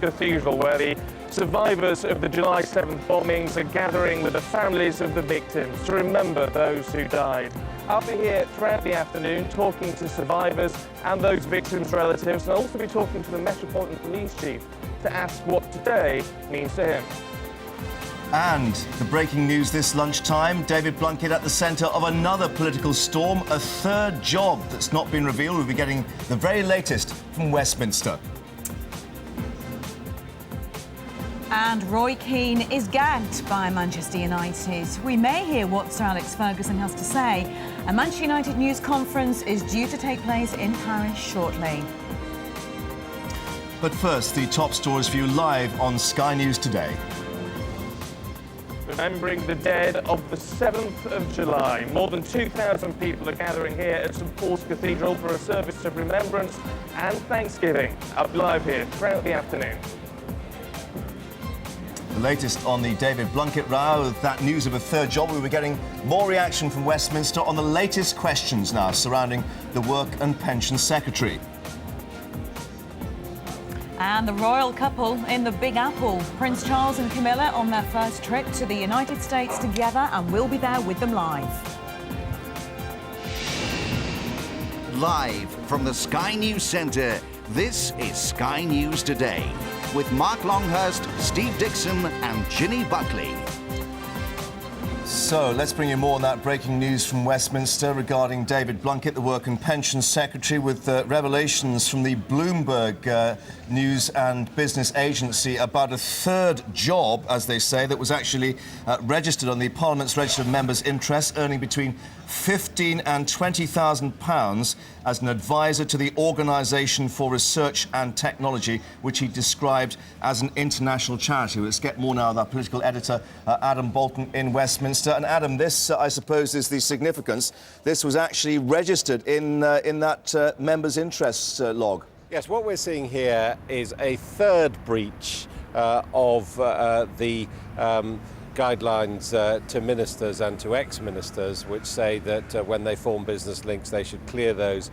Cathedral, where the survivors of the July 7th bombings are gathering with the families of the victims to remember those who died. I'll be here throughout the afternoon talking to survivors and those victims' relatives, and I'll also be talking to the Metropolitan Police Chief to ask what today means to him. And the breaking news this lunchtime, David Blunkett at the centre of another political storm, a third job that's not been revealed. We'll be getting the very latest from Westminster. And Roy Keane is gagged by Manchester United. We may hear what Sir Alex Ferguson has to say. A Manchester United news conference is due to take place in Paris shortly. But first, the top stories for you live on Sky News Today. Remembering the dead of the 7th of July. More than 2,000 people are gathering here at St Paul's Cathedral for a service of remembrance and thanksgiving. I'll be live here throughout the afternoon. The latest on the David Blunkett row, that news of a third job. We were getting more reaction from Westminster on the latest questions now surrounding the Work and Pension Secretary. And the royal couple in the Big Apple. Prince Charles and Camilla on their first trip to the United States together, and we'll be there with them live. Live from the Sky News Centre, this is Sky News Today, with Mark Longhurst, Steve Dixon and Ginny Buckley. So let's bring you more on that breaking news from Westminster regarding David Blunkett, the Work and Pension Secretary, with revelations from the Bloomberg News and Business Agency about a third job, as they say, that was actually registered on the Parliament's Register of Members' Interests, earning between £15,000 and £20,000 as an advisor to the Organisation for Research and Technology, which he described as an international charity. Let's get more now with our political editor, Adam Bolton, in Westminster. And Adam, this, I suppose, is the significance. This was actually registered in that members' interests log. Yes, what we're seeing here is a third breach of the guidelines to ministers and to ex-ministers, which say that when they form business links, they should clear those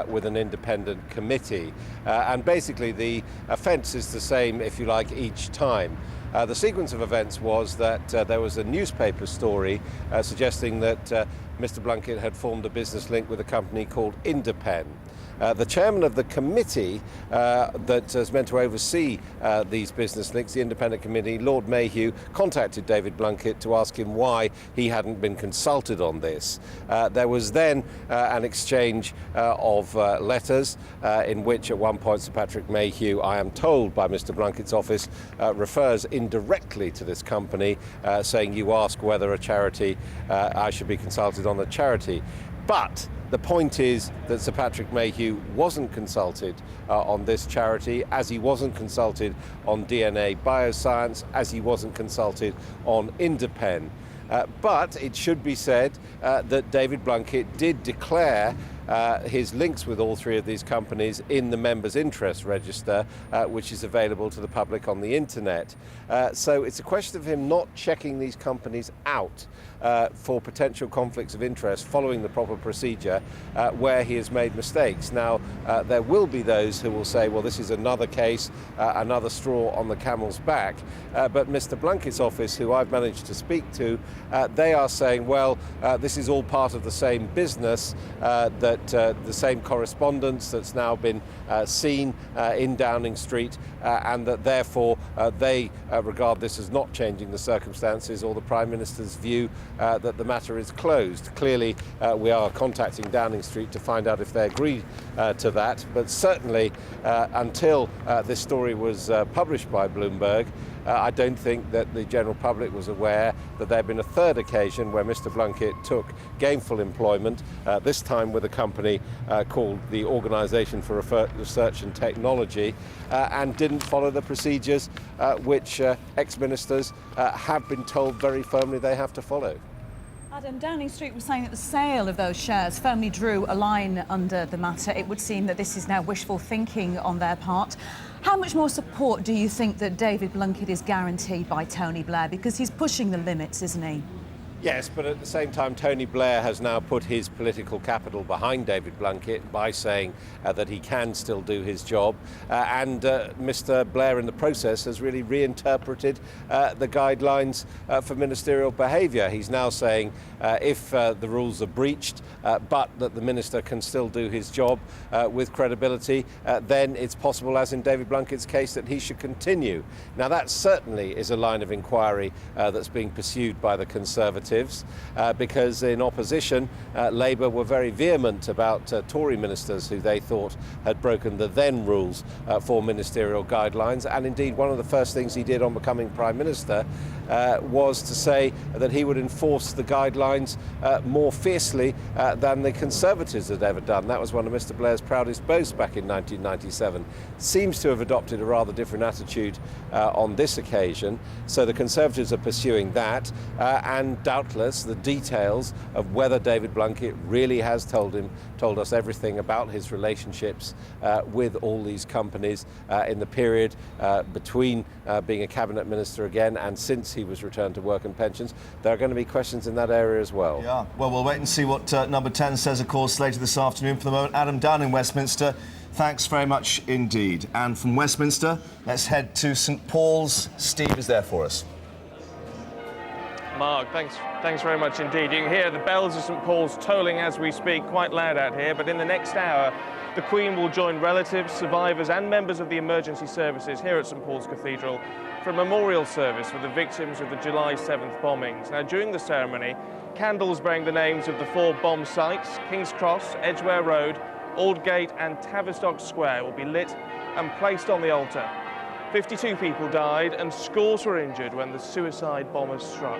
with an independent committee. And basically, the offence is the same, if you like, each time. The sequence of events was that there was a newspaper story suggesting that Mr. Blunkett had formed a business link with a company called Indepen. The chairman of the committee that is meant to oversee these business links, the independent committee, Lord Mayhew, contacted David Blunkett to ask him why he hadn't been consulted on this. There was then an exchange of letters in which at one point Sir Patrick Mayhew, I am told by Mr. Blunkett's office, refers indirectly to this company, saying you ask whether a charity, I should be consulted on a charity. But the point is that Sir Patrick Mayhew wasn't consulted on this charity, as he wasn't consulted on DNA Bioscience, as he wasn't consulted on Indepen. But it should be said that David Blunkett did declare his links with all three of these companies in the Members' Interest Register, which is available to the public on the internet. So it's a question of him not checking these companies out for potential conflicts of interest following the proper procedure where he has made mistakes. Now, there will be those who will say, well, this is another case, another straw on the camel's back. But Mr. Blunkett's office, who I've managed to speak to, they are saying, well, this is all part of the same business, that the same correspondence that's now been seen in Downing Street, and that therefore they regard this as not changing the circumstances or the Prime Minister's view that the matter is closed. Clearly, we are contacting Downing Street to find out if they agree to that, but certainly until this story was published by Bloomberg, I don't think that the general public was aware that there had been a third occasion where Mr. Blunkett took gainful employment, this time with a company called the Organisation for Research and Technology, and didn't follow the procedures which ex-ministers have been told very firmly they have to follow. Adam, Downing Street was saying that the sale of those shares firmly drew a line under the matter. It would seem that this is now wishful thinking on their part. How much more support do you think that David Blunkett is guaranteed by Tony Blair? Because he's pushing the limits, isn't he? Yes, but at the same time, Tony Blair has now put his political capital behind David Blunkett by saying that he can still do his job. And Mr. Blair, in the process, has really reinterpreted the guidelines for ministerial behaviour. He's now saying if the rules are breached, but that the minister can still do his job with credibility, then it's possible, as in David Blunkett's case, that he should continue. Now, that certainly is a line of inquiry that's being pursued by the Conservatives. Because in opposition, Labour were very vehement about Tory ministers who they thought had broken the then rules for ministerial guidelines. And indeed, one of the first things he did on becoming Prime Minister was to say that he would enforce the guidelines more fiercely than the Conservatives had ever done. That was one of Mr. Blair's proudest boasts back in 1997. Seems to have adopted a rather different attitude on this occasion. So the Conservatives are pursuing that, and doubtless the details of whether David Blunkett really has told us everything about his relationships with all these companies in the period between being a cabinet minister again and since he was returned to work and pensions. There are going to be questions in that area as well. Yeah, well, we'll wait and see what number 10 says, of course, later this afternoon. For the moment, Adam, down in Westminster, thanks very much indeed. And from Westminster, let's head to St Paul's. Steve is there for us. Mark, thanks very much indeed. You can hear the bells of St Paul's tolling as we speak, quite loud out here, but in the next hour, the Queen will join relatives, survivors and members of the emergency services here at St Paul's Cathedral for a memorial service for the victims of the July 7th bombings. Now, during the ceremony, candles bearing the names of the 4 bomb sites, King's Cross, Edgware Road, Aldgate and Tavistock Square, will be lit and placed on the altar. 52 people died and scores were injured when the suicide bombers struck.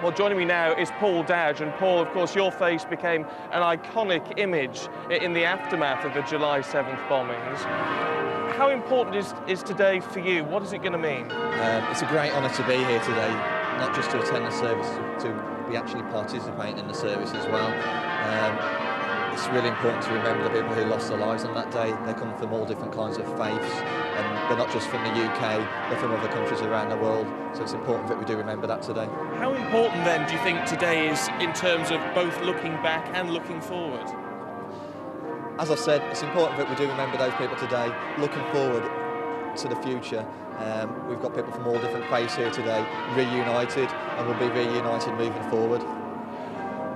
Well, joining me now is Paul Dowdge, and Paul, of course, your face became an iconic image in the aftermath of the July 7th bombings. How important is today for you? What is it going to mean? It's a great honour to be here today, not just to attend the service, to be actually participating in the service as well. It's really important to remember the people who lost their lives on that day. They come from all different kinds of faiths, and they're not just from the UK, they're from other countries around the world, so it's important that we do remember that today. How important then do you think today is in terms of both looking back and looking forward? As I said, it's important that we do remember those people today. Looking forward to the future, we've got people from all different faiths here today, reunited, and we'll be reunited moving forward.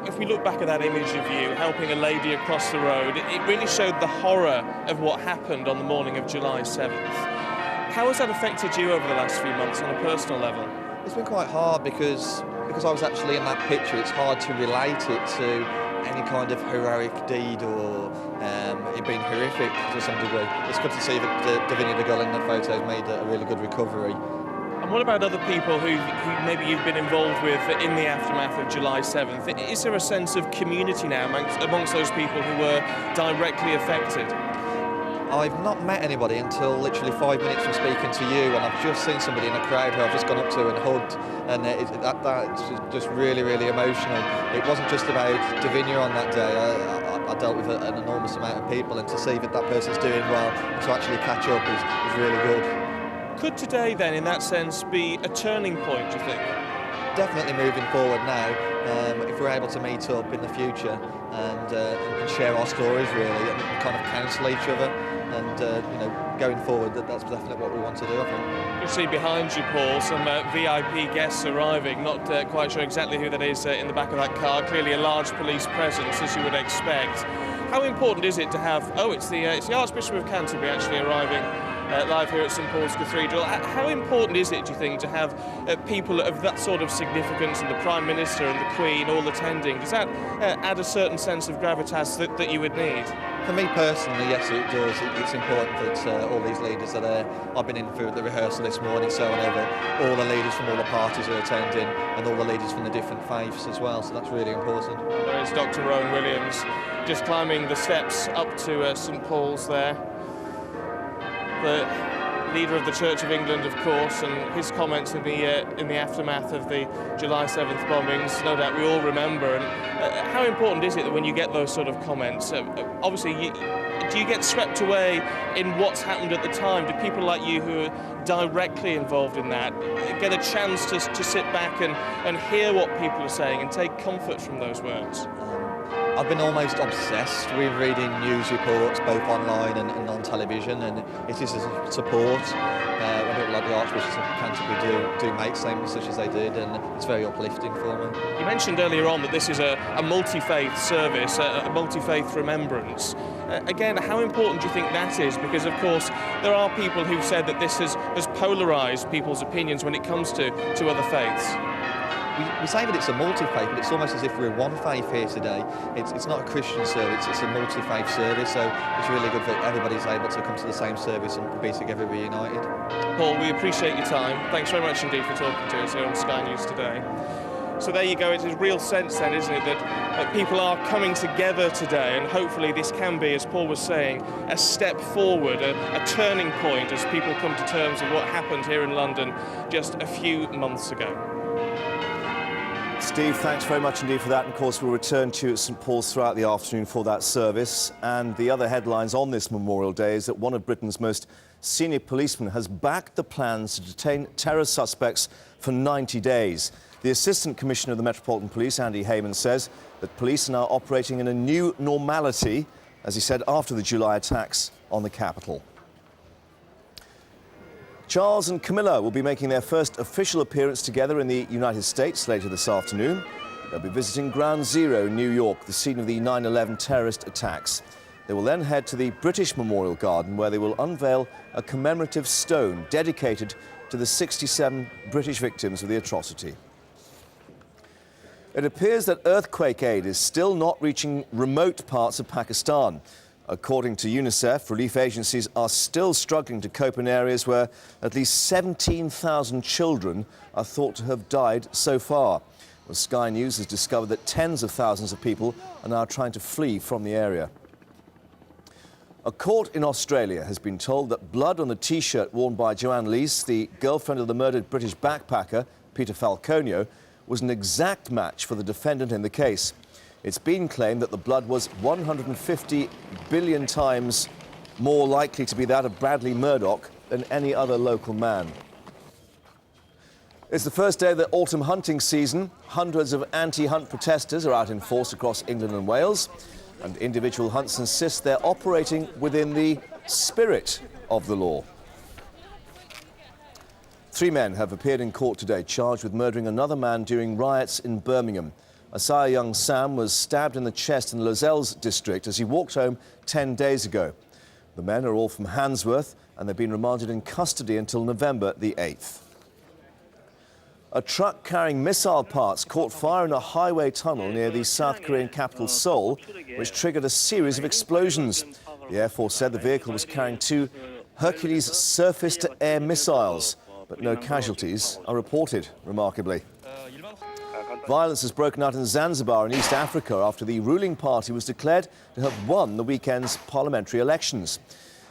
If we look back at that image of you helping a lady across the road, it really showed the horror of what happened on the morning of July 7th. How has that affected you over the last few months on a personal level? It's been quite hard because I was actually in that picture. It's hard to relate it to any kind of heroic deed or it being horrific to some degree. It's good to see that Davinia, the girl in the photos, made a really good recovery. And what about other people who maybe you've been involved with in the aftermath of July 7th? Is there a sense of community now amongst those people who were directly affected? I've not met anybody until literally 5 minutes from speaking to you, and I've just seen somebody in a crowd who I've just gone up to and hugged, and that's just really, really emotional. It wasn't just about Davinia on that day. I dealt with an enormous amount of people, and to see that person's doing well and to actually catch up is really good. Could today then, in that sense, be a turning point, do you think? Definitely moving forward now, if we're able to meet up in the future and share our stories really, and kind of counsel each other, and going forward, that's definitely what we want to do, I think. You see behind you, Paul, some VIP guests arriving. Not quite sure exactly who that is in the back of that car. Clearly a large police presence, as you would expect. How important is it to have? Oh, it's the Archbishop of Canterbury actually arriving. Live here at St Paul's Cathedral. How important is it, do you think, to have people of that sort of significance, and the Prime Minister and the Queen all attending? Does that add a certain sense of gravitas that you would need? For me personally, yes, it does. It's important that all these leaders are there. I've been in for the rehearsal this morning, so I know that all the leaders from all the parties are attending, and all the leaders from the different faiths as well, so that's really important. There is Dr. Rowan Williams just climbing the steps up to St Paul's there. The leader of the Church of England, of course, and his comments in the aftermath of the July 7th bombings, no doubt we all remember. And how important is it that when you get those sort of comments, obviously, do you get swept away in what's happened at the time? Do people like you who are directly involved in that get a chance to sit back and hear what people are saying and take comfort from those words? I've been almost obsessed with reading news reports, both online and on television, and it is a support when people like the Archbishop of Canterbury do make statements such as they did, and it's very uplifting for me. You mentioned earlier on that this is a multi-faith service, a multi-faith remembrance. Again, how important do you think that is? Because, of course, there are people who've said that this has polarised people's opinions when it comes to other faiths. We say that it's a multi-faith, but it's almost as if we're one faith here today. It's not a Christian service, it's a multi-faith service, so it's really good that everybody's able to come to the same service and be together reunited. Paul, we appreciate your time. Thanks very much indeed for talking to us here on Sky News Today. So there you go, it's a real sense then, isn't it, that people are coming together today, and hopefully this can be, as Paul was saying, a step forward, a turning point as people come to terms with what happened here in London just a few months ago. Steve, thanks very much indeed for that. And of course, we'll return to you at St Paul's throughout the afternoon for that service. And the other headlines on this Memorial Day is that one of Britain's most senior policemen has backed the plans to detain terror suspects for 90 days. The Assistant Commissioner of the Metropolitan Police, Andy Hayman, says that police are now operating in a new normality, as he said, after the July attacks on the capital. Charles and Camilla will be making their first official appearance together in the United States later this afternoon. They'll be visiting Ground Zero, New York, the scene of the 9/11 terrorist attacks. They will then head to the British Memorial Garden, where they will unveil a commemorative stone dedicated to the 67 British victims of the atrocity. It appears that earthquake aid is still not reaching remote parts of Pakistan. According to UNICEF, relief agencies are still struggling to cope in areas where at least 17,000 children are thought to have died so far. Well, Sky News has discovered that tens of thousands of people are now trying to flee from the area. A court in Australia has been told that blood on the T-shirt worn by Joanne Leese, the girlfriend of the murdered British backpacker Peter Falconio, was an exact match for the defendant in the case. It's been claimed that the blood was 150 billion times more likely to be that of Bradley Murdoch than any other local man. It's the first day of the autumn hunting season. Hundreds of anti-hunt protesters are out in force across England and Wales, and individual hunts insist they're operating within the spirit of the law. 3 men have appeared in court today charged with murdering another man during riots in Birmingham. Asaya Young Sam was stabbed in the chest in the Lozells district as he walked home 10 days ago. The men are all from Handsworth, and they've been remanded in custody until November the 8th. A truck carrying missile parts caught fire in a highway tunnel near the South Korean capital Seoul, which triggered a series of explosions. The Air Force said the vehicle was carrying 2 Hercules surface-to-air missiles, but no casualties are reported, remarkably. Violence has broken out in Zanzibar in East Africa after the ruling party was declared to have won the weekend's parliamentary elections.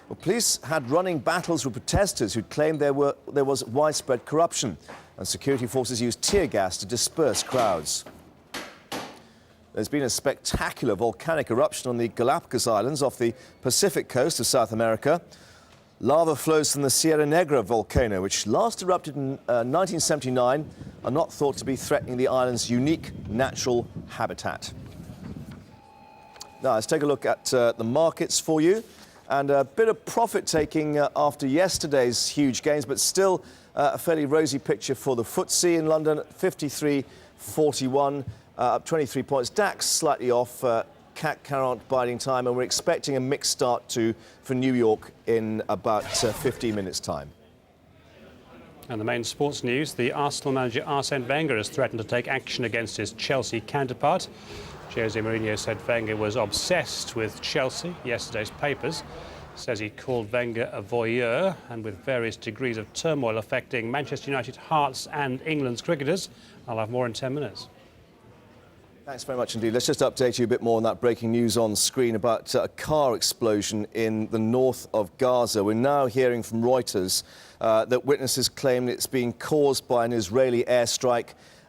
Well, police had running battles with protesters who claimed there was widespread corruption, and security forces used tear gas to disperse crowds. There's been a spectacular volcanic eruption on the Galapagos Islands off the Pacific coast of South America. Lava flows from the Sierra Negra volcano, which last erupted in 1979, are not thought to be threatening the island's unique natural habitat. Now, let's take a look at the markets for you. And a bit of profit-taking after yesterday's huge gains, but still a fairly rosy picture for the FTSE in London, 53.41, up 23 points. DAX slightly off. CAC 40 biding time, and we're expecting a mixed start for New York in about 15 minutes' time. And the main sports news, the Arsenal manager Arsene Wenger has threatened to take action against his Chelsea counterpart. Jose Mourinho said Wenger was obsessed with Chelsea. Yesterday's papers says he called Wenger a voyeur, and with various degrees of turmoil affecting Manchester United, Hearts and England's cricketers. I'll have more in 10 minutes. Thanks very much indeed. Let's just update you a bit more on that breaking news on screen about a car explosion in the north of Gaza. We're now hearing from Reuters that witnesses claim it's being caused by an Israeli airstrike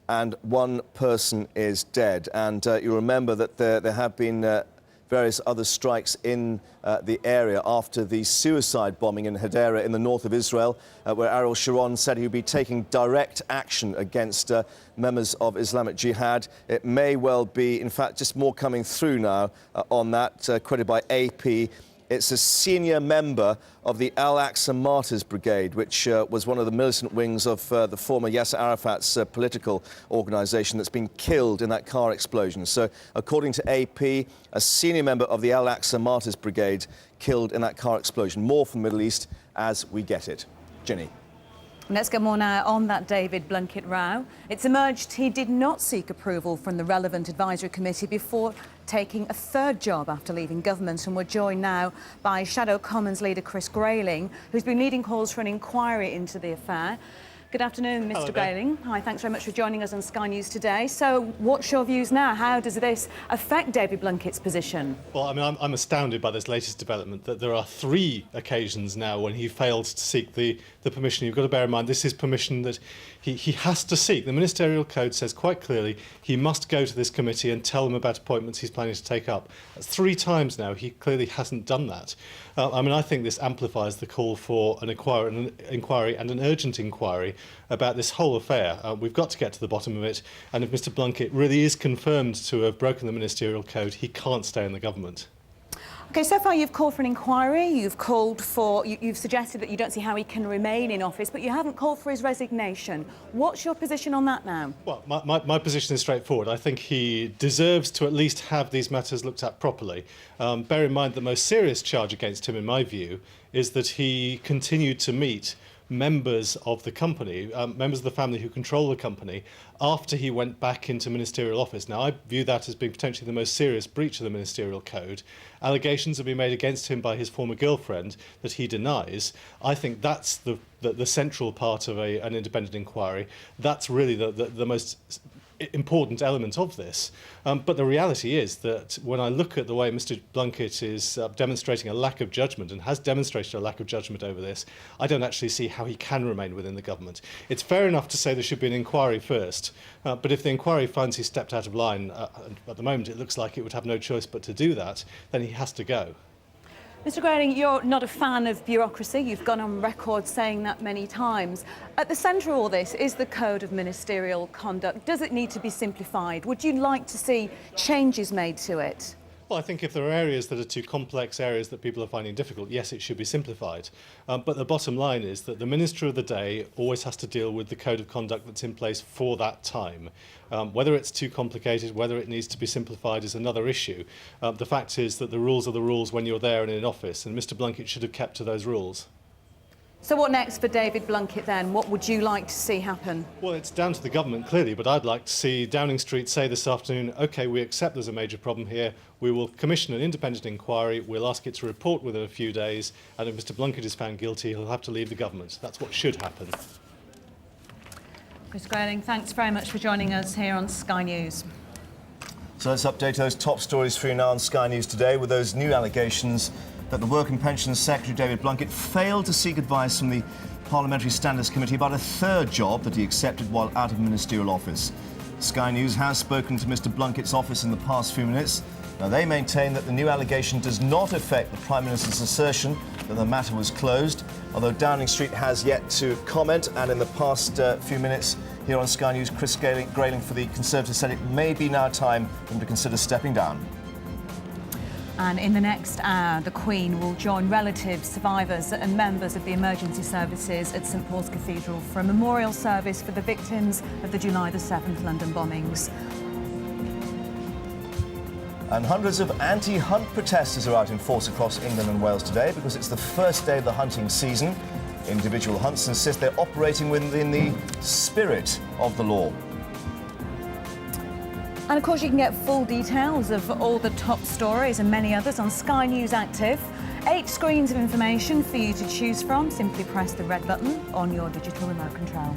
and one person is dead. And you remember that there have been various other strikes in the area after the suicide bombing in Hadera in the north of Israel, where Ariel Sharon said he would be taking direct action against members of Islamic Jihad. It may well be, in fact, just more coming through now on that, quoted by AP. It's a senior member of the Al-Aqsa Martyrs Brigade, which was one of the militant wings of the former Yasser Arafat's political organisation that's been killed in that car explosion. So, according to AP, a senior member of the Al-Aqsa Martyrs Brigade killed in that car explosion. More from the Middle East as we get it. Ginny. Let's get more now on that David Blunkett row. It's emerged he did not seek approval from the relevant advisory committee before taking a third job after leaving government, and we're joined now by Shadow Commons leader Chris Grayling, who's been leading calls for an inquiry into the affair. Good afternoon, Mr. Grayling. Hi, thanks very much for joining us on Sky News today. So, what's your views now? How does this affect David Blunkett's position? Well, I mean, I'm astounded by this latest development, that there are 3 occasions now when he failed to seek the permission. You've got to bear in mind, this is permission that he has to seek. The Ministerial Code says quite clearly he must go to this committee and tell them about appointments he's planning to take up. That's 3 times now. He clearly hasn't done that. I mean, I think this amplifies the call for an inquiry and an urgent inquiry about this whole affair. We've got to get to the bottom of it, and if Mr. Blunkett really is confirmed to have broken the Ministerial Code, he can't stay in the government. OK, so far you've called for an inquiry, you've suggested that you don't see how he can remain in office, but you haven't called for his resignation. What's your position on that now? Well, my position is straightforward. I think he deserves to at least have these matters looked at properly. Bear in mind the most serious charge against him, in my view, is that he continued to meet members of the company, members of the family who control the company, after he went back into ministerial office. Now, I view that as being potentially the most serious breach of the Ministerial Code. Allegations have been made against him by his former girlfriend that he denies. I think that's the central part of an independent inquiry. That's really the most important element of this. But the reality is that when I look at the way Mr. Blunkett is demonstrating a lack of judgment, and has demonstrated a lack of judgment over this, I don't actually see how he can remain within the government. It's fair enough to say there should be an inquiry first, but if the inquiry finds he stepped out of line, at the moment it looks like it would have no choice but to do that, then he has to go. Mr. Grayling, you're not a fan of bureaucracy. You've gone on record saying that many times. At the centre of all this is the Code of Ministerial Conduct. Does it need to be simplified? Would you like to see changes made to it? Well, I think if there are areas that are too complex, areas that people are finding difficult, yes, it should be simplified. But the bottom line is that the Minister of the day always has to deal with the code of conduct that's in place for that time. Whether it's too complicated, whether it needs to be simplified is another issue. The fact is that the rules are the rules when you're there and in office, and Mr. Blunkett should have kept to those rules. So what next for David Blunkett then? What would you like to see happen? Well, it's down to the government, clearly, but I'd like to see Downing Street say this afternoon, OK, we accept there's a major problem here. We will commission an independent inquiry. We'll ask it to report within a few days. And if Mr. Blunkett is found guilty, he'll have to leave the government. That's what should happen. Chris Grayling, thanks very much for joining us here on Sky News. So let's update those top stories for you now on Sky News today with those new allegations that the Work and Pensions Secretary David Blunkett failed to seek advice from the Parliamentary Standards Committee about a third job that he accepted while out of ministerial office. Sky News has spoken to Mr. Blunkett's office in the past few minutes. Now, they maintain that the new allegation does not affect the Prime Minister's assertion that the matter was closed, although Downing Street has yet to comment. And in the past few minutes here on Sky News, Chris Grayling for the Conservatives said it may be now time for him to consider stepping down. And in the next hour, the Queen will join relatives, survivors and members of the emergency services at St Paul's Cathedral for a memorial service for the victims of the July the 7th London bombings. And hundreds of anti-hunt protesters are out in force across England and Wales today because it's the first day of the hunting season. Individual hunts insist they're operating within the spirit of the law. And of course you can get full details of all the top stories and many others on Sky News Active. 8 screens of information for you to choose from. Simply press the red button on your digital remote control.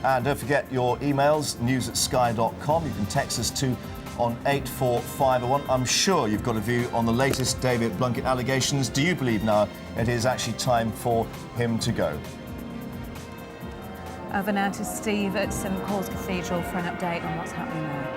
And don't forget your emails, news@sky.com. You can text us too on 84501. I'm sure you've got a view on the latest David Blunkett allegations. Do you believe now it is actually time for him to go? Over now to Steve at St Paul's Cathedral for an update on what's happening there.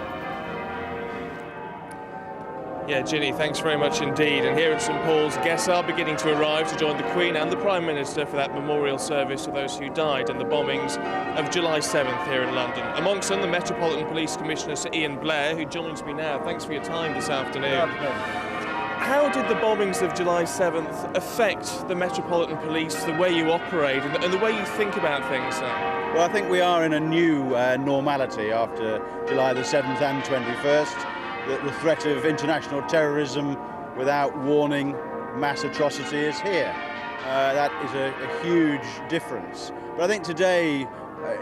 Yeah, Ginny, thanks very much indeed. And here at St Paul's, guests are beginning to arrive to join the Queen and the Prime Minister for that memorial service to those who died in the bombings of July 7th here in London. Amongst them, the Metropolitan Police Commissioner, Sir Ian Blair, who joins me now. Thanks for your time this afternoon. How did the bombings of July 7th affect the Metropolitan Police, the way you operate and the way you think about things now? Well, I think we are in a new normality after July the 7th and 21st. The threat of international terrorism without warning, mass atrocity is here. That is a huge difference. But I think today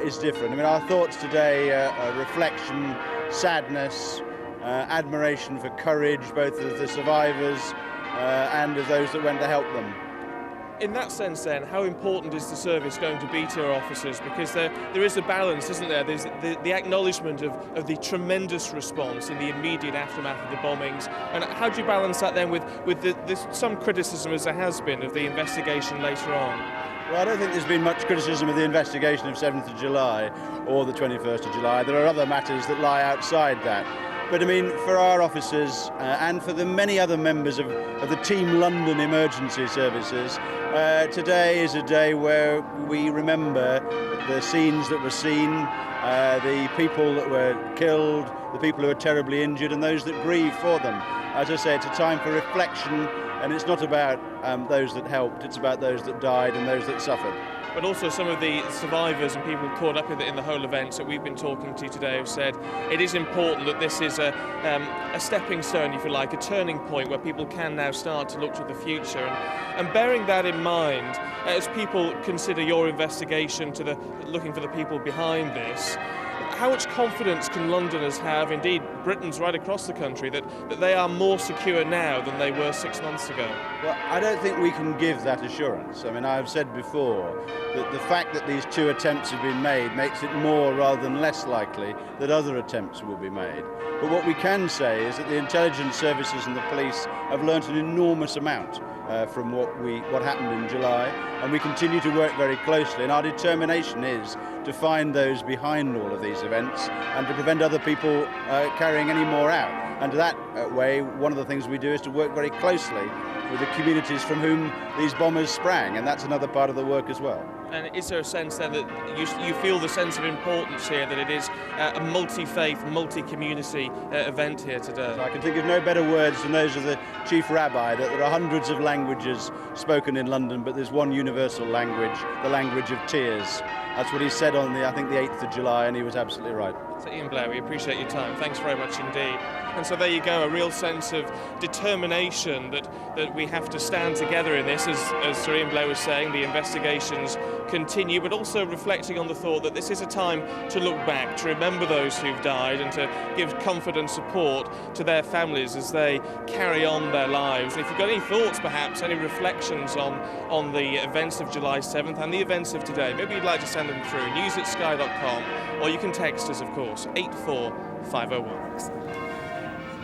is different. I mean, our thoughts today are reflection, sadness, admiration for courage, both of the survivors and of those that went to help them. In that sense then, how important is the service going to be to our officers? Because there is a balance, isn't there? There's the acknowledgement of the tremendous response in the immediate aftermath of the bombings. And how do you balance that then with some criticism, as there has been, of the investigation later on? Well, I don't think there's been much criticism of the investigation of 7th of July or the 21st of July. There are other matters that lie outside that. But I mean, for our officers and for the many other members of the Team London emergency services, today is a day where we remember the scenes that were seen, the people that were killed, the people who are terribly injured, and those that grieve for them. As I say, it's a time for reflection, and it's not about those that helped, it's about those that died and those that suffered. But also some of the survivors and people caught up in the whole events that we've been talking to today have said it is important that this is a stepping stone, if you like, a turning point where people can now start to look to the future. And bearing that in mind, as people consider your investigation to looking for the people behind this, how much confidence can Londoners have, indeed Britons right across the country, that they are more secure now than they were 6 months ago? Well, I don't think we can give that assurance. I mean, I've said before that the fact that these two attempts have been made makes it more rather than less likely that other attempts will be made. But what we can say is that the intelligence services and the police have learnt an enormous amount from what happened in July, and we continue to work very closely, and our determination is to find those behind all of these events and to prevent other people carrying any more out. And to that way, one of the things we do is to work very closely with the communities from whom these bombers sprang, and that's another part of the work as well. And is there a sense then that you feel the sense of importance here, that it is a multi-faith, multi-community event here today? I can think of no better words than those of the Chief Rabbi, that there are hundreds of languages spoken in London, but there's one universal language, the language of tears. That's what he said on the 8th of July, and he was absolutely right. So Ian Blair, we appreciate your time. Thanks very much indeed. And so there you go, a real sense of determination that we have to stand together in this, as Sir Ian Blair was saying, the investigations continue, but also reflecting on the thought that this is a time to look back, to remember those who've died and to give comfort and support to their families as they carry on their lives. And if you've got any thoughts, perhaps, any reflections on the events of July 7th and the events of today, maybe you'd like to send them through, news@sky.com, or you can text us, of course, 84501.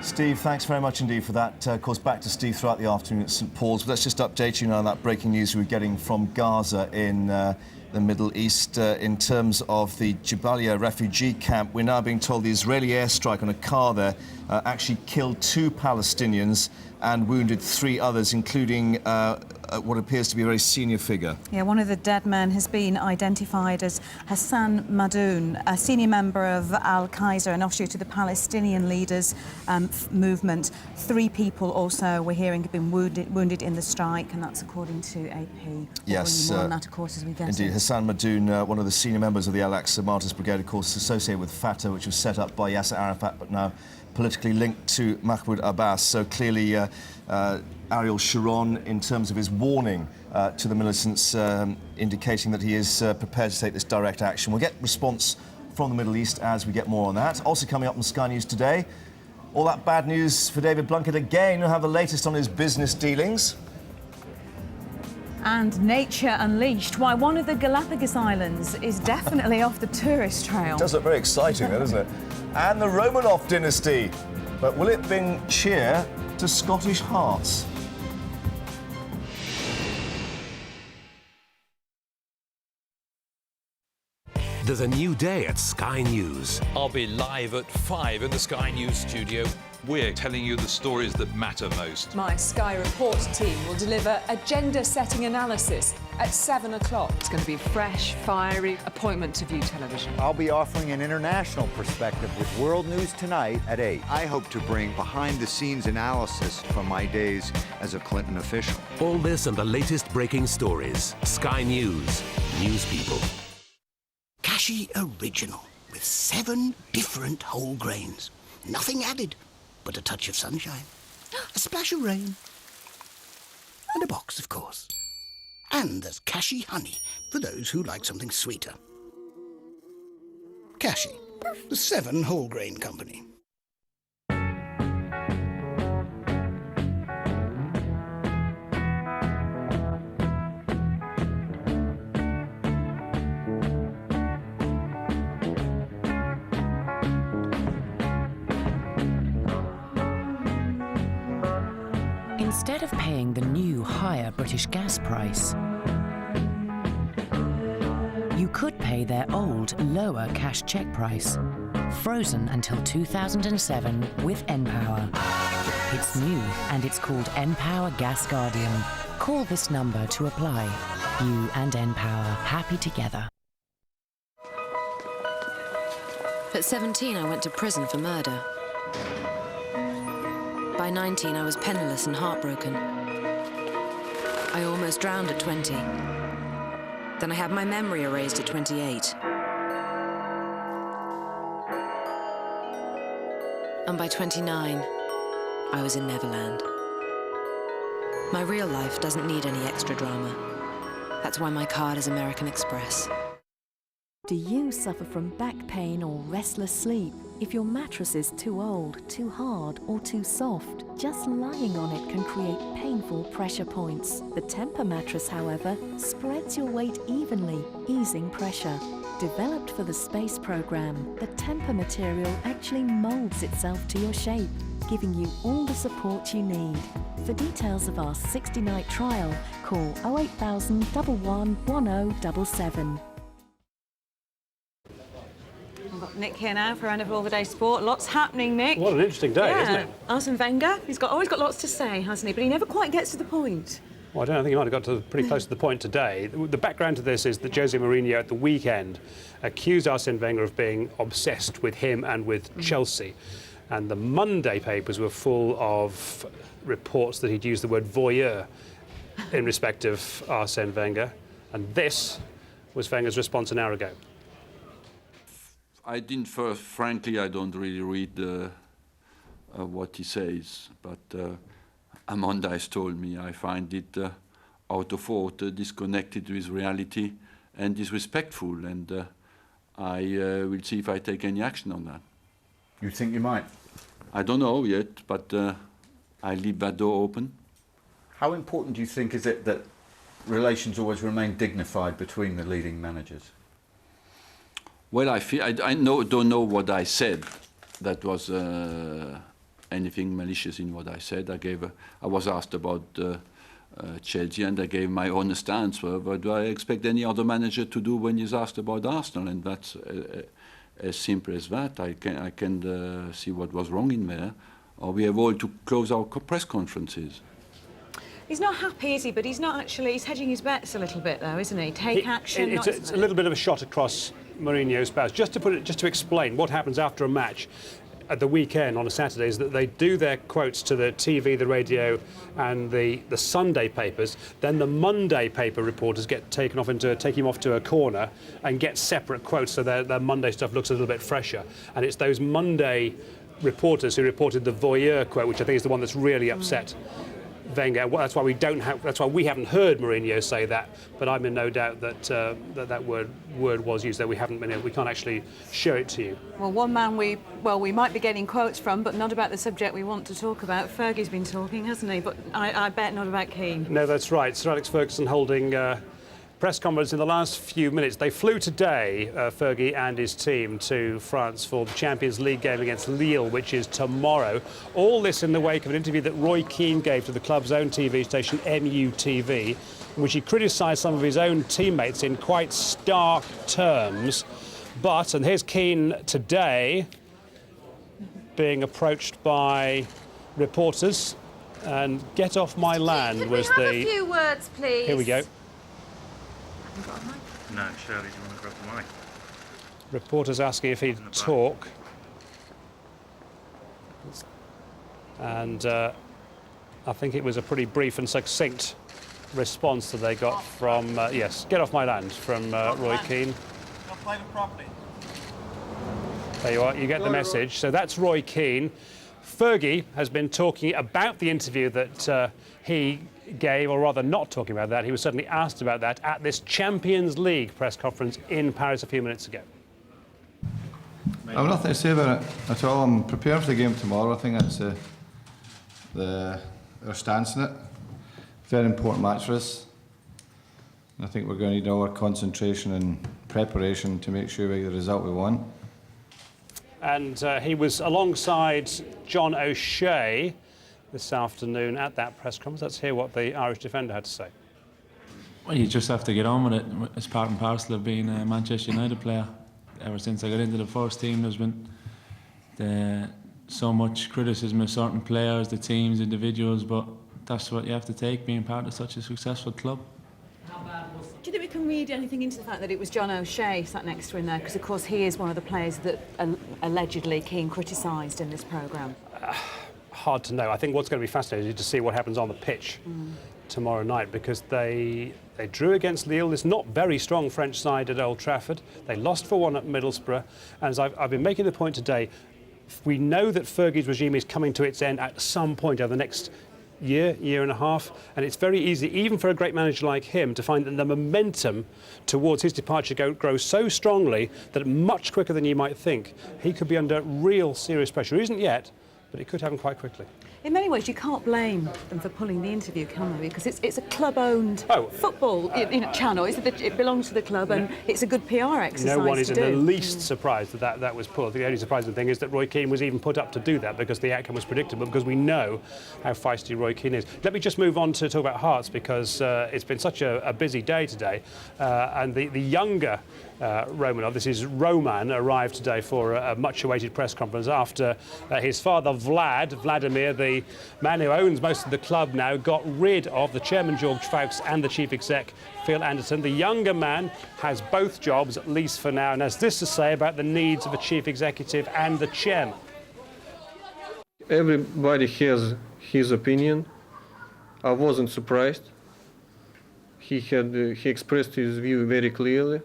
Steve, thanks very much indeed for that. Of course, back to Steve throughout the afternoon at St Paul's. But let's just update you now on that breaking news we were getting from Gaza in the Middle East. In terms of the Jabalia refugee camp, we're now being told the Israeli airstrike on a car there actually killed 2 Palestinians and wounded 3 others, including what appears to be a very senior figure. Yeah, one of the dead men has been identified as Hassan Madoun, a senior member of Al-Qaeda, an offshoot of the Palestinian leaders' movement. 3 people also, we're hearing, have been wounded in the strike, and that's according to AP. Yes, more on that, of course, as we get indeed. Hassan Madoun, one of the senior members of the Al-Aqsa Martyrs Brigade, of course, associated with Fatah, which was set up by Yasser Arafat, but now politically linked to Mahmoud Abbas. So clearly Ariel Sharon, in terms of his warning to the militants, indicating that he is prepared to take this direct action. We'll get response from the Middle East as we get more on that. Also coming up on Sky News today, all that bad news for David Blunkett again. We'll have the latest on his business dealings. And nature unleashed. Why, one of the Galapagos Islands is definitely off the tourist trail. Does look very exciting, though, doesn't it? And the Romanov dynasty. But will it bring cheer to Scottish hearts? There's a new day at Sky News. I'll be live at 5 in the Sky News studio. We're telling you the stories that matter most. My Sky Report team will deliver a gender-setting analysis at 7 o'clock. It's going to be a fresh, fiery appointment to View Television. I'll be offering an international perspective with World News Tonight at 8. I hope to bring behind-the-scenes analysis from my days as a Clinton official. All this and the latest breaking stories. Sky News. News people. Cashy Original, with 7 different whole grains. Nothing added, but a touch of sunshine, a splash of rain, and a box, of course. And there's Cashy Honey, for those who like something sweeter. Cashy, the 7 whole grain company. Instead of paying the new, higher British gas price, you could pay their old, lower cash cheque price, frozen until 2007 with npower. It's new, and it's called npower Gas Guardian. Call this number to apply. You and npower, happy together. At 17, I went to prison for murder. By 19, I was penniless and heartbroken. I almost drowned at 20. Then I had my memory erased at 28. And by 29, I was in Neverland. My real life doesn't need any extra drama. That's why my card is American Express. Do you suffer from back pain or restless sleep? If your mattress is too old, too hard, or too soft, just lying on it can create painful pressure points. The Temper mattress, however, spreads your weight evenly, easing pressure. Developed for the space program, the Temper material actually molds itself to your shape, giving you all the support you need. For details of our 60-night trial, call 08000 11 1077. We've got Nick here now for End of All the Day Sport. Lots happening, Nick. What an interesting day, isn't it? Arsene Wenger, he's always got lots to say, hasn't he? But he never quite gets to the point. Well, I don't know, I think he might have got pretty close to the point today. The background to this is that Jose Mourinho at the weekend accused Arsene Wenger of being obsessed with him and with Chelsea. And the Monday papers were full of reports that he'd used the word voyeur in respect of Arsene Wenger. And this was Wenger's response an hour ago. I didn't first, frankly, I don't really read what he says, but Amanda has told me I find it out of order, disconnected with reality and disrespectful, and I will see if I take any action on that. You think you might? I don't know yet, but I leave that door open. How important do you think is it that relations always remain dignified between the leading managers? Well, I don't know what I said. That was anything malicious in what I said. I was asked about Chelsea, and I gave my honest answer. What do I expect any other manager to do when he's asked about Arsenal? And that's as simple as that. I can see what was wrong in there. Or we have all to close our press conferences. He's not happy, is he? But he's not actually. He's hedging his bets a little bit, though, isn't he? Take action. It's a little bit of a shot across Mourinho's bows. Just to explain what happens after a match at the weekend on a Saturday is that they do their quotes to the TV, the radio, and the Sunday papers. Then the Monday paper reporters take him off to a corner and get separate quotes, so their Monday stuff looks a little bit fresher. And it's those Monday reporters who reported the voyeur quote, which I think is the one that's really upset Wenger. Well, that's why we don't have. That's why we haven't heard Mourinho say that. But I'm in no doubt that that word was used. That we haven't been able. We can't actually show it to you. Well, one man we might be getting quotes from, but not about the subject we want to talk about. Fergie's been talking, hasn't he? But I bet not about Keane. No, that's right. Sir Alex Ferguson holding press conference in the last few minutes. They flew today, Fergie and his team, to France for the Champions League game against Lille, which is tomorrow. All this in the wake of an interview that Roy Keane gave to the club's own TV station, MUTV, in which he criticised some of his own teammates in quite stark terms. But, and here's Keane today, being approached by reporters, and "Get off my land" was the... a few words, please? Here we go. No, Shirley, do you want to grab the mic? Reporters asking if he'd talk. And I think it was a pretty brief and succinct response that they got from, yes, "Get off my land," from Roy Keane. Not private property. There you are, you get the message. So that's Roy Keane. Fergie has been talking about the interview that he gave, or rather not talking about that. He was certainly asked about that at this Champions League press conference in Paris a few minutes ago. I have nothing to say about it at all. I'm preparing for the game tomorrow. I think that's our stance in it. Very important match for us. And I think we're going to need all our concentration and preparation to make sure we get the result we want. And he was alongside John O'Shea this afternoon at that press conference. Let's hear what the Irish defender had to say. Well, you just have to get on with it. It's part and parcel of being a Manchester United player. Ever since I got into the first team, there's been so much criticism of certain players, the teams, individuals, but that's what you have to take, being part of such a successful club. Do you think we can read anything into the fact that it was John O'Shea sat next to him there? Because, of course, he is one of the players that allegedly Keane criticised in this programme. Hard to know. I think what's going to be fascinating is to see what happens on the pitch tomorrow night, because they drew against Lille, this not very strong French side at Old Trafford. They lost 4-1 at Middlesbrough. And as I've been making the point today, we know that Fergie's regime is coming to its end at some point over the next year and a half, and it's very easy, even for a great manager like him, to find that the momentum towards his departure grows so strongly that much quicker than you might think, he could be under real serious pressure. He isn't yet, but it could happen quite quickly. In many ways, you can't blame them for pulling the interview, can they? Because it's a club-owned football channel. It belongs to the club, and it's a good PR exercise. No one is in the least surprised that was pulled. The only surprising thing is that Roy Keane was even put up to do that, because the outcome was predictable, because we know how feisty Roy Keane is. Let me just move on to talk about Hearts, because it's been such a busy day today, and the younger Romanov, this is Roman, arrived today for a much-awaited press conference after his father Vladimir, the man who owns most of the club now, got rid of the chairman George Fawkes and the chief exec Phil Anderson. The younger man has both jobs, at least for now, and has this to say about the needs of a chief executive and the chairman. Everybody has his opinion. I wasn't surprised. He expressed his view very clearly.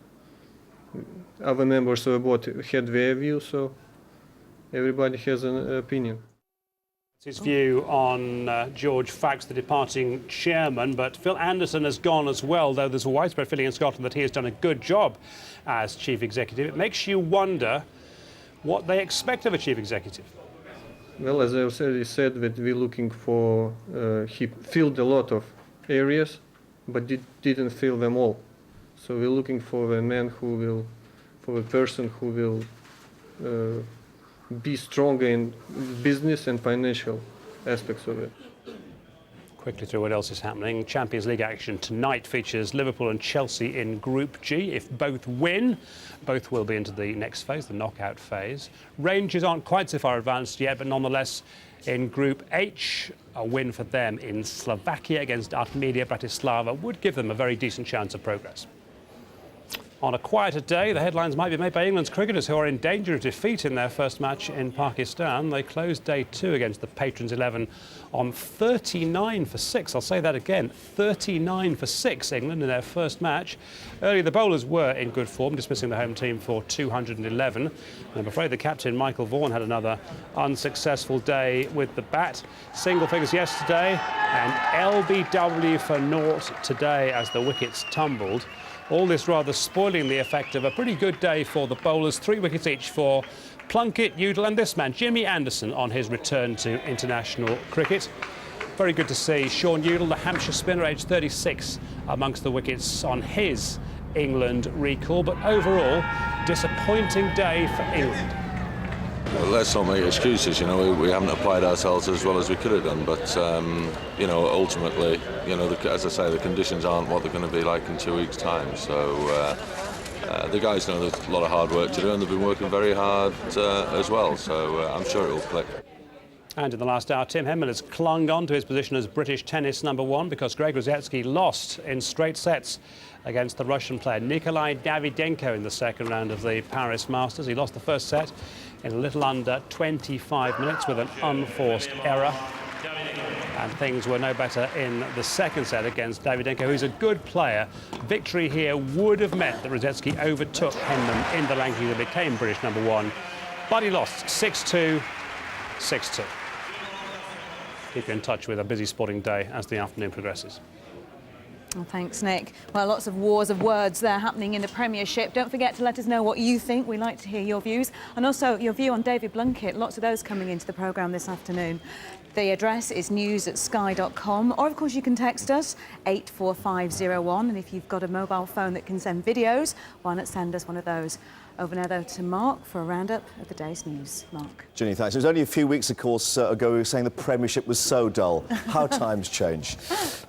Other members of the board had their view, so everybody has an opinion. His view on George Fawkes, the departing chairman, but Phil Anderson has gone as well, though there's a widespread feeling in Scotland that he has done a good job as chief executive. It makes you wonder what they expect of a chief executive. Well, as I already said, that we're looking for, he filled a lot of areas, but didn't fill them all. So we're looking for a man who will, for a person who will be stronger in business and financial aspects of it. Quickly through what else is happening. Champions League action tonight features Liverpool and Chelsea in Group G. If both win, both will be into the next phase, the knockout phase. Rangers aren't quite so far advanced yet, but nonetheless in Group H, a win for them in Slovakia against Artmedia Bratislava would give them a very decent chance of progress. On a quieter day, the headlines might be made by England's cricketers, who are in danger of defeat in their first match in Pakistan. They closed day 2 against the Patrons 11 on 39 for 6. I'll say that again, 39 for 6, England in their first match. Earlier, the bowlers were in good form, dismissing the home team for 211. And I'm afraid the captain, Michael Vaughan, had another unsuccessful day with the bat. Single figures yesterday and LBW for naught today as the wickets tumbled. All this rather spoiling the effect of a pretty good day for the bowlers. 3 wickets each for Plunkett, Udall and this man, Jimmy Anderson, on his return to international cricket. Very good to see Sean Udall, the Hampshire spinner, aged 36, amongst the wickets on his England recall. But overall, disappointing day for England. Well, let's not make excuses, you know, we haven't applied ourselves as well as we could have done, but, you know, ultimately, you know, as I say, the conditions aren't what they're going to be like in 2 weeks' time, so the guys know there's a lot of hard work to do, and they've been working very hard as well, so I'm sure it'll click. And in the last hour, Tim Henman has clung on to his position as British tennis #1 because Greg Rosiecki lost in straight sets against the Russian player Nikolai Davydenko in the second round of the Paris Masters. He lost the first set in a little under 25 minutes with an unforced error. And things were no better in the second set against Davydenko, who's a good player. Victory here would have meant that Rosiecki overtook Henman in the rankings and became British #1. But he lost 6-2, 6-2. Keep you in touch with a busy sporting day as the afternoon progresses. Well, thanks, Nick. Well, lots of wars of words there happening in the Premiership. Don't forget to let us know what you think. We like to hear your views. And also your view on David Blunkett. Lots of those coming into the programme this afternoon. The address is news@sky.com. Or, of course, you can text us, 84501. And if you've got a mobile phone that can send videos, why not send us one of those? Over now, though, to Mark for a roundup of the day's news. Mark. Ginny, thanks. It was only a few weeks, of course, ago we were saying the Premiership was so dull. How times change.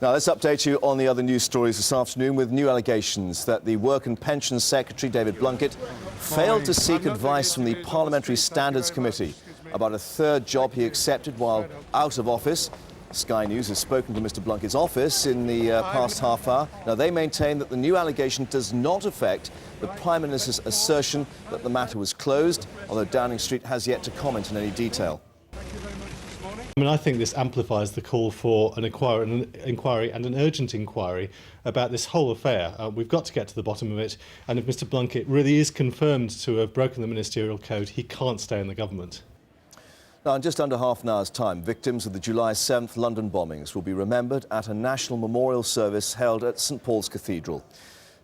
Now, let's update you on the other news stories this afternoon with new allegations that the Work and Pensions Secretary, David Blunkett, failed to seek advice from the Parliamentary Standards Committee about a third job he accepted while out of office. Sky News has spoken to Mr Blunkett's office in the past half hour. Now, they maintain that the new allegation does not affect the Prime Minister's assertion that the matter was closed, although Downing Street has yet to comment in any detail. I mean, I think this amplifies the call for an inquiry and an urgent inquiry about this whole affair. We've got to get to the bottom of it, and if Mr Blunkett really is confirmed to have broken the ministerial code, he can't stay in the government. Now, in just under half an hour's time, victims of the July 7th London bombings will be remembered at a national memorial service held at St Paul's Cathedral.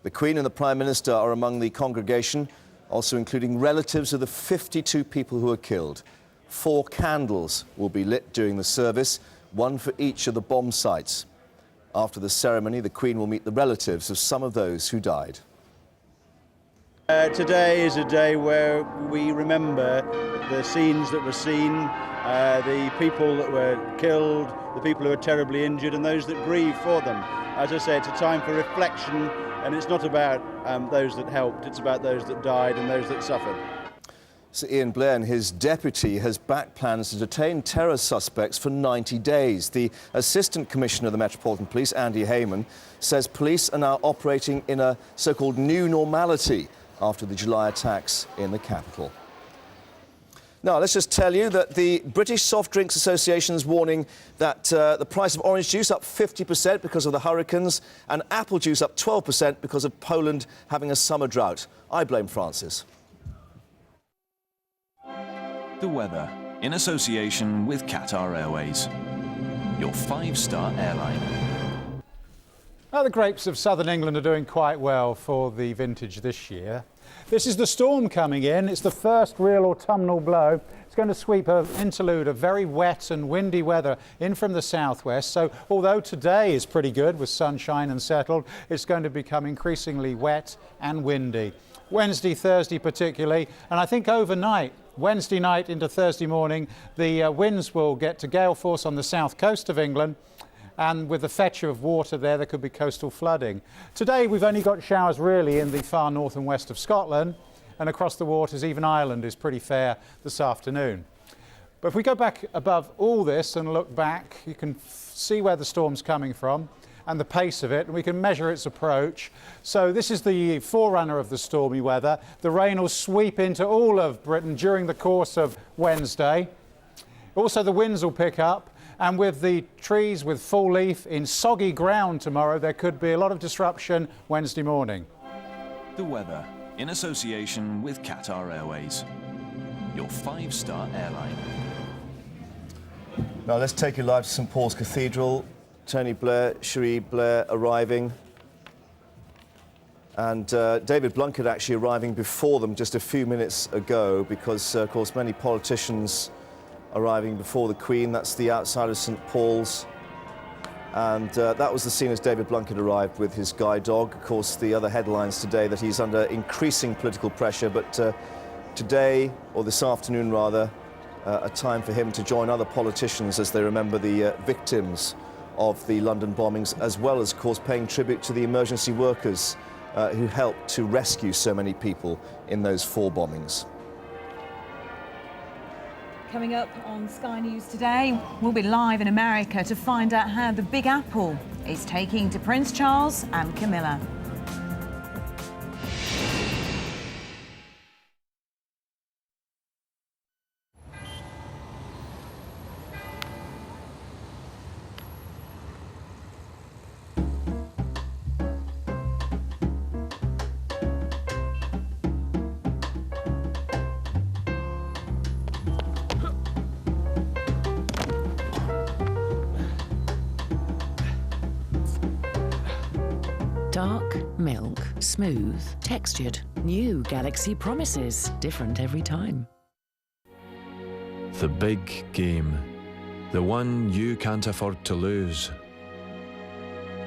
The Queen and the Prime Minister are among the congregation, also including relatives of the 52 people who were killed. 4 candles will be lit during the service, one for each of the bomb sites. After the ceremony, the Queen will meet the relatives of some of those who died. Today is a day where we remember the scenes that were seen, the people that were killed, the people who are terribly injured, and those that grieve for them. As I say, it's a time for reflection, and it's not about those that helped, it's about those that died and those that suffered. Sir Ian Blair and his deputy has backed plans to detain terror suspects for 90 days. The Assistant Commissioner of the Metropolitan Police, Andy Hayman, says police are now operating in a so-called new normality after the July attacks in the capital. Now, let's just tell you that the British Soft Drinks Association is warning that the price of orange juice up 50% because of the hurricanes and apple juice up 12% because of Poland having a summer drought. I blame Francis. The weather, in association with Qatar Airways, your 5-star airline. Well, the grapes of southern England are doing quite well for the vintage this year. This is the storm coming in. It's the first real autumnal blow. It's going to sweep an interlude of very wet and windy weather in from the southwest. So although today is pretty good with sunshine and settled, it's going to become increasingly wet and windy. Wednesday, Thursday particularly, and I think overnight, Wednesday night into Thursday morning, the winds will get to gale force on the south coast of England. And with the fetch of water there could be coastal flooding. Today we've only got showers really in the far north and west of Scotland, and across the waters even Ireland is pretty fair this afternoon. But if we go back above all this and look back, you can see where the storm's coming from. and the pace of it, and we can measure its approach. So this is the forerunner of the stormy weather. The rain will sweep into all of Britain during the course of Wednesday. Also, the winds will pick up, and with the trees with full leaf in soggy ground tomorrow, there could be a lot of disruption Wednesday morning. The weather, in association with Qatar Airways, your 5-star airline. Now let's take you live to St Paul's Cathedral. Tony Blair, Cherie Blair arriving. And David Blunkett actually arriving before them just a few minutes ago, because, of course, many politicians arriving before the Queen. That's the outside of St Paul's. And that was the scene as David Blunkett arrived with his guide dog. Of course, the other headlines today that he's under increasing political pressure, but today, or this afternoon rather, a time for him to join other politicians as they remember the victims of the London bombings, as well as, of course, paying tribute to the emergency workers who helped to rescue so many people in those 4 bombings. Coming up on Sky News today, we'll be live in America to find out how the Big Apple is taking to Prince Charles and Camilla. Dark, milk, smooth, textured. New Galaxy promises, different every time. The big game. The one you can't afford to lose.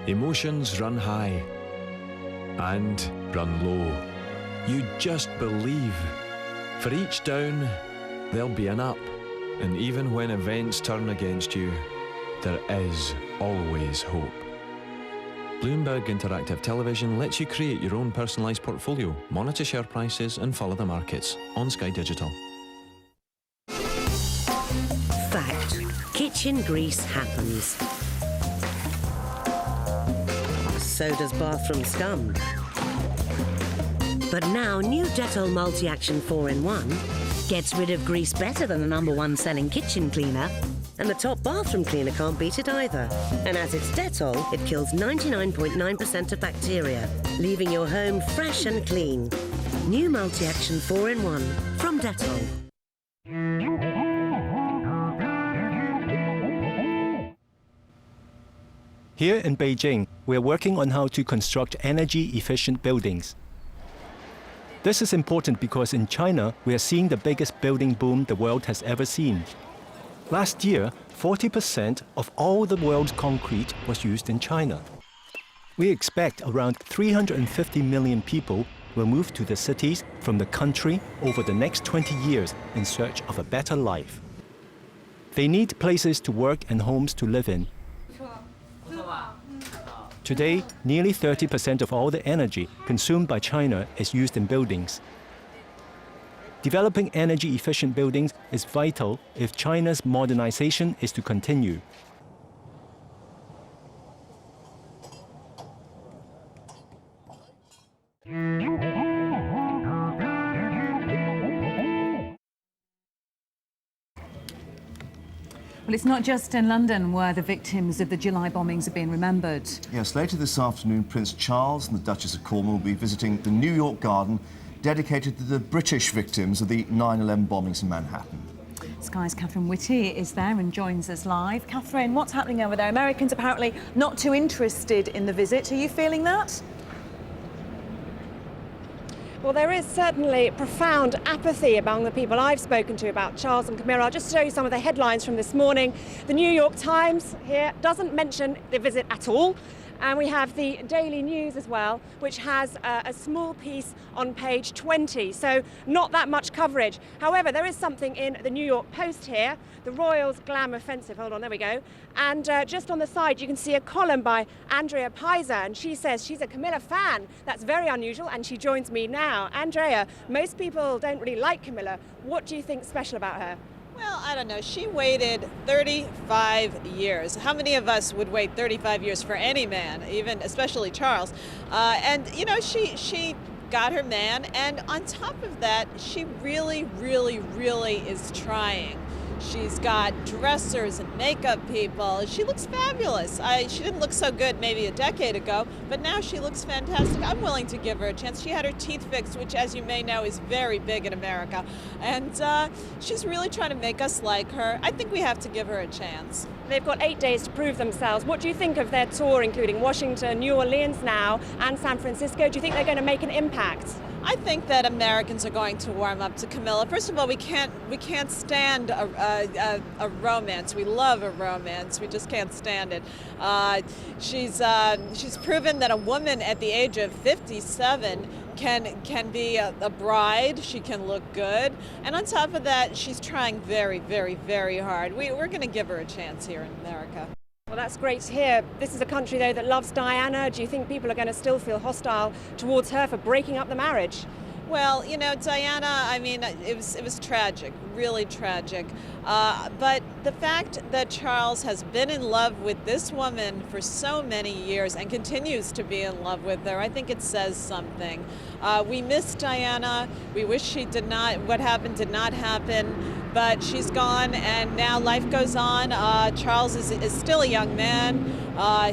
Emotions run high and run low. You just believe. For each down, there'll be an up. And even when events turn against you, there is always hope. Bloomberg Interactive Television lets you create your own personalised portfolio, monitor share prices and follow the markets on Sky Digital. Fact. Kitchen grease happens. So does bathroom scum. But now new Dettol Multi-Action 4-in-1 gets rid of grease better than the #1 selling kitchen cleaner. And the top bathroom cleaner can't beat it either. And as it's Dettol, it kills 99.9% of bacteria, leaving your home fresh and clean. New Multi-Action 4-in-1 from Dettol. Here in Beijing, we're working on how to construct energy-efficient buildings. This is important because in China, we are seeing the biggest building boom the world has ever seen. Last year, 40% of all the world's concrete was used in China. We expect around 350 million people will move to the cities from the country over the next 20 years in search of a better life. They need places to work and homes to live in. Today, nearly 30% of all the energy consumed by China is used in buildings. Developing energy-efficient buildings is vital if China's modernization is to continue. Well, it's not just in London where the victims of the July bombings are being remembered. Yes, later this afternoon, Prince Charles and the Duchess of Cornwall will be visiting the New York Garden dedicated to the British victims of the 9/11 bombings in Manhattan. Sky's Catherine Whitty is there and joins us live. Catherine, what's happening over there? Americans apparently not too interested in the visit. Are you feeling that? Well, there is certainly profound apathy among the people I've spoken to about Charles and Camilla. I'll just show you some of the headlines from this morning. The New York Times here doesn't mention the visit at all. And we have the Daily News as well, which has a small piece on page 20, so not that much coverage. However, there is something in the New York Post here, the Royals Glam Offensive. Hold on, there we go. And just on the side, you can see a column by Andrea Pisa, and she says she's a Camilla fan. That's very unusual, and she joins me now. Andrea, most people don't really like Camilla. What do you think's special about her? Well, I don't know. She waited 35 years. How many of us would wait 35 years for any man, even especially Charles? And you know, she got her man, and on top of that, she really, really, really is trying. She's got dressers and makeup people. She looks fabulous. She didn't look so good maybe a decade ago, but now she looks fantastic. I'm willing to give her a chance. She had her teeth fixed, which, as you may know, is very big in America. And she's really trying to make us like her. I think we have to give her a chance. They've got 8 days to prove themselves. What do you think of their tour, including Washington, New Orleans now, and San Francisco? Do you think they're going to make an impact? I think that Americans are going to warm up to Camilla. First of all, we can't stand a romance. We love a romance. We just can't stand it. She's proven that a woman at the age of 57 can be a bride. She can look good, and on top of that, she's trying very, very, very hard. We're going to give her a chance here in America. Well, that's great to hear. This is a country, though, that loves Diana. Do you think people are going to still feel hostile towards her for breaking up the marriage? Well, you know, Diana, I mean, it was tragic, really tragic. But the fact that Charles has been in love with this woman for so many years and continues to be in love with her, I think it says something. We miss Diana. We wish what happened did not happen. But she's gone, and now life goes on. Charles is still a young man.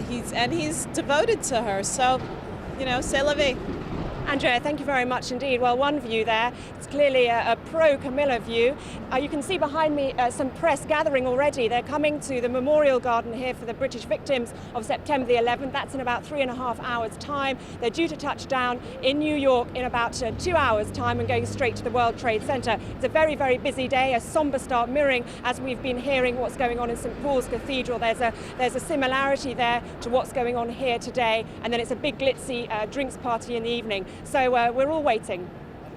He's devoted to her. So, you know, c'est la vie. Andrea, thank you very much indeed. Well, one view there. It's clearly a pro-Camilla view. You can see behind me some press gathering already. They're coming to the Memorial Garden here for the British victims of September the 11th. That's in about 3.5 hours' time. They're due to touch down in New York in about 2 hours' time and going straight to the World Trade Center. It's a very, very busy day, a somber start mirroring, as we've been hearing, what's going on in St. Paul's Cathedral. There's a similarity there to what's going on here today, and then it's a big glitzy drinks party in the evening. So we're all waiting.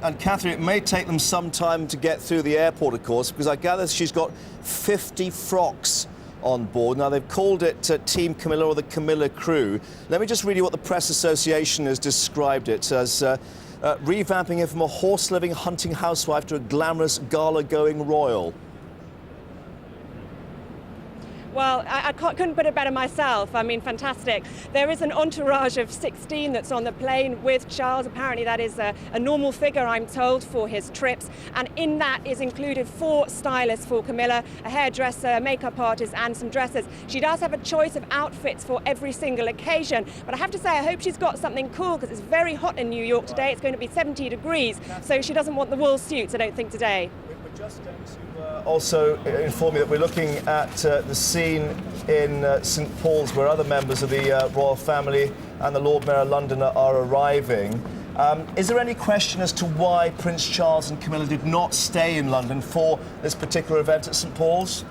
And Catherine, it may take them some time to get through the airport, of course, because I gather she's got 50 frocks on board. Now, they've called it Team Camilla or the Camilla Crew. Let me just read you what the Press Association has described it as revamping it from a horse-living hunting housewife to a glamorous gala-going royal. Well, I couldn't put it better myself. I mean, fantastic. There is an entourage of 16 that's on the plane with Charles. Apparently that is a normal figure, I'm told, for his trips. And in that is included 4 stylists for Camilla, a hairdresser, a makeup artist, and some dressers. She does have a choice of outfits for every single occasion. But I have to say, I hope she's got something cool, because it's very hot in New York today. It's going to be 70 degrees. So she doesn't want the wool suits, I don't think, today. We're just going to also inform you that we're looking at the scene in St. Paul's, where other members of the royal family and the Lord Mayor of London are arriving. Is there any question as to why Prince Charles and Camilla did not stay in London for this particular event at St. Paul's?